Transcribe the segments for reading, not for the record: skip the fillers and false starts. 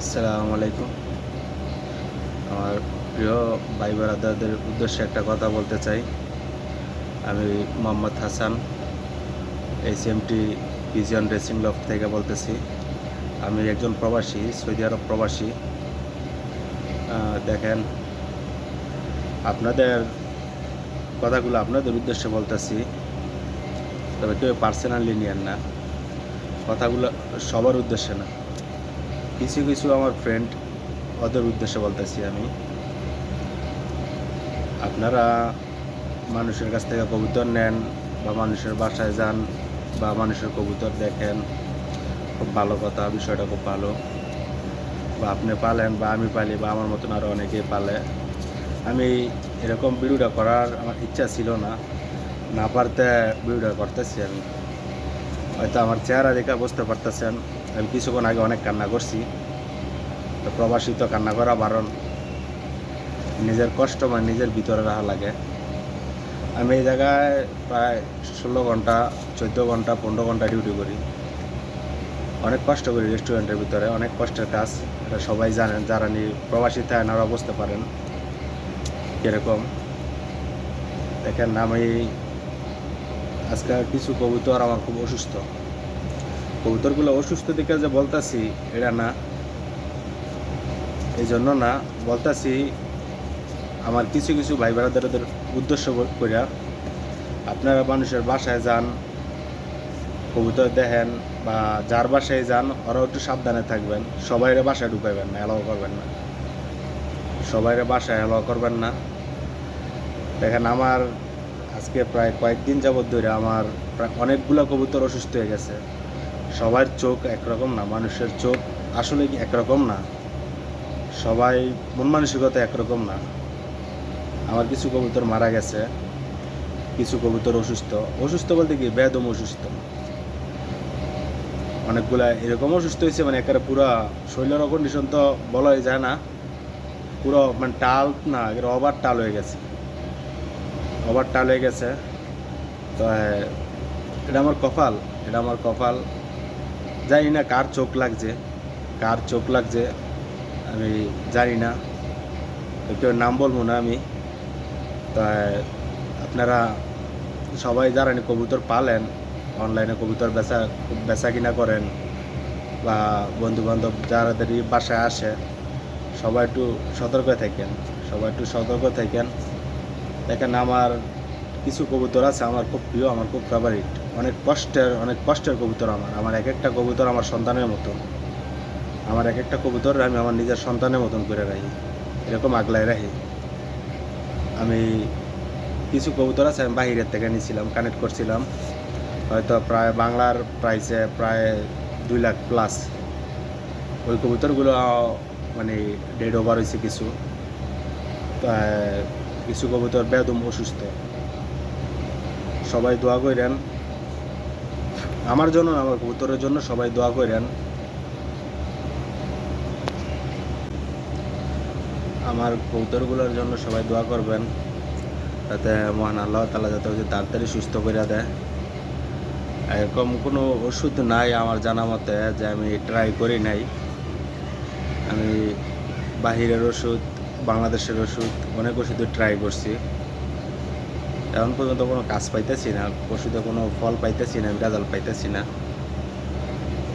আসসালামু আলাইকুম। আমার প্রিয় ভাই ব্রাদারদের উদ্দেশ্যে একটা কথা বলতে চাই। আমি Mohammad Hasan, HMT vision racing loft থেকে বলতেছি। আমি একজন প্রবাসী, সৌদি আরব প্রবাসী। দেখেন, আপনাদের কথাগুলো আপনাদের উদ্দেশ্যে বলতেছি, তবে কেউ পার্সোনালি নিয়েন না। কথাগুলো সবার উদ্দেশ্যে না, কিছু কিছু আমার ফ্রেন্ড, ওদের উদ্দেশ্যে বলতেছি আমি। আপনারা মানুষের কাছ থেকে কবুতর নেন বা মানুষের বাসায় যান বা মানুষের কবুতর দেখেন, খুব ভালো কথা, বিষয়টা খুব ভালো। বা আপনি পালেন বা আমি পালি বা আমার মতন আরও অনেকেই পালে। আমি এরকম ভিডিওটা করার আমার ইচ্ছা ছিল না, না পারতে ভিডিওটা করতেছি আমি। হয়তো আমার চেহারা দেখে বুঝতে পারতেছেন, আমি কিছুক্ষণ আগে অনেক কান্না করছি। তো প্রবাসী তো কান্না করা বারণ, নিজের কষ্ট মানে নিজের ভিতরে রাখা লাগে। আমি এই জায়গায় প্রায় 16 ঘন্টা, 14 ঘন্টা, 15 ঘন্টা ডিউটি করি। অনেক কষ্ট করি রেস্টুরেন্টের ভিতরে, অনেক কষ্টের কাজ। এটা সবাই জানেন, যারা প্রবাসী থাকেন ওরা বুঝতে পারেন কীরকম। দেখেন, আমি আজকাল কিছু কবুতর আমার খুব অসুস্থ। কবুতরগুলো অসুস্থ দিকে যে বলতাছি এটা না, এই জন্য না বলতাছি। আমার কিছু কিছু ভাই ব্রাদারদের উদ্দেশ্য করিয়া, আপনারা মানুষের বাসায় যান, কবুতর দেখেন বা যার বাসায় যান, ওরাও একটু সাবধানে থাকবেন। সবাইরে বাসায় ঢুকাইবেন না, অ্যালাউ করবেন না। সবাইরে বাসায় অ্যালাউ করবেন না। দেখেন, আমার আজকে প্রায় কয়েকদিন যাবৎ ধরে আমার প্রায় অনেকগুলো কবুতর অসুস্থ হয়ে গেছে। সবার চোখ একরকম না, মানুষের চোখ আসলে কি একরকম না, সবাই মন মানসিকতা একরকম না। আমার কিছু কবুতর মারা গেছে, কিছু কবুতর অসুস্থ। অসুস্থ বলতে কি, বেদম অসুস্থ। অনেকগুলা এরকম অসুস্থ হয়েছে, মানে একেবারে পুরো শরীরের কন্ডিশন তো বলাই যায় না, পুরো মানে টাল না, একেবারে ওভার টাল হয়ে গেছে, ওভার টাল হয়ে গেছে। তো এটা আমার কপাল, এটা আমার কপাল। জানি না কার চোখ লাগছে, কার চোখ লাগছে আমি জানি না, কেউ নাম বলবো না আমি। তো আপনারা সবাই যারা কবুতর পালেন, অনলাইনে কবুতর বেচা কিনা করেন বা বন্ধুবান্ধব যারাদেরই বাসায় আসে, সবাই একটু সতর্ক থাকেন, সবাই একটু সতর্ক থাকেন। দেখেন, আমার কিছু কবুতর আছে আমার খুব প্রিয়, আমার খুব ফেভারিট। অনেক কষ্টের কবুতর আমার এক একটা কবুতর আমার সন্তানের মতন। আমার এক একটা কবুতর আমি আমার নিজের সন্তানের মতন করে রাখি, এরকম আগলায় রাখি আমি। কিছু কবুতর আছে আমি বাহিরের থেকে নিয়েছিলাম, কানেক্ট করছিলাম, হয়তো প্রায় বাংলার প্রাইসে প্রায় 2 লাখ প্লাস। ওই কবুতরগুলো মানে ডেড ওভার হয়েছে কিছু। কিছু কবুতর বেদম অসুস্থ। সবাই দোয়া করেন আমার জন্য, আমার কবুতরের জন্য সবাই দোয়া করেন। আমার কবুতরগুলোর জন্য সবাই দোয়া করবেন, যাতে মহান আল্লাহ তাআলা যাতে ওদের তাড়াতাড়ি সুস্থ করে দেয়। এরকম কোনো ওষুধ নাই আমার জানা মতে যে আমি ট্রাই করি নাই। আমি বাহিরের ওষুধ, বাংলাদেশের ওষুধ, অনেক ওষুধে ট্রাই করছি, এখন পর্যন্ত কোনো কাজ পাইতেছি না, ওষুধে কোনো ফল পাইতেছি না, রেজাল্ট পাইতেছি না।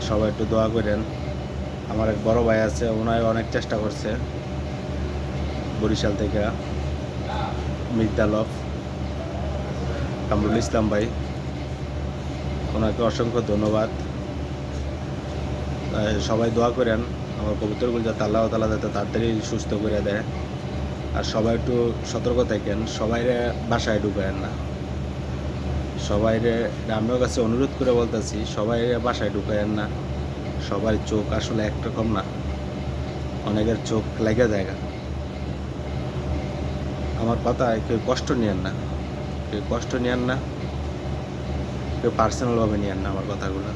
সবাই একটু দোয়া করেন। আমার এক বড় ভাই আছে, ওনায় অনেক চেষ্টা করছে, বরিশাল থেকে, মিগদালফ কামরুল ইসলাম ভাই, ওনাকে অসংখ্য ধন্যবাদ। সবাই দোয়া করেন আমার কবুতরগুলো যাতে আল্লাহ তাআলা যাতে তাড়াতাড়ি সুস্থ করে দেয়। আর সবাই একটু সতর্ক থাকেন, সবাইরে বাসায় ঢুকায়েন না। সবাইরে আমার কাছে অনুরোধ করে বলতেছি, সবাইরে বাসায় ঢুকায়েন না। সবার চোখ আসলে একরকম না, অনেকের চোখ লেগে যায়। আমার কথায় কেউ কষ্ট নিয়েন না, কেউ কষ্ট নিয়েন না, কেউ পার্সোনালভাবে নিয়েন না আমার কথাগুলো।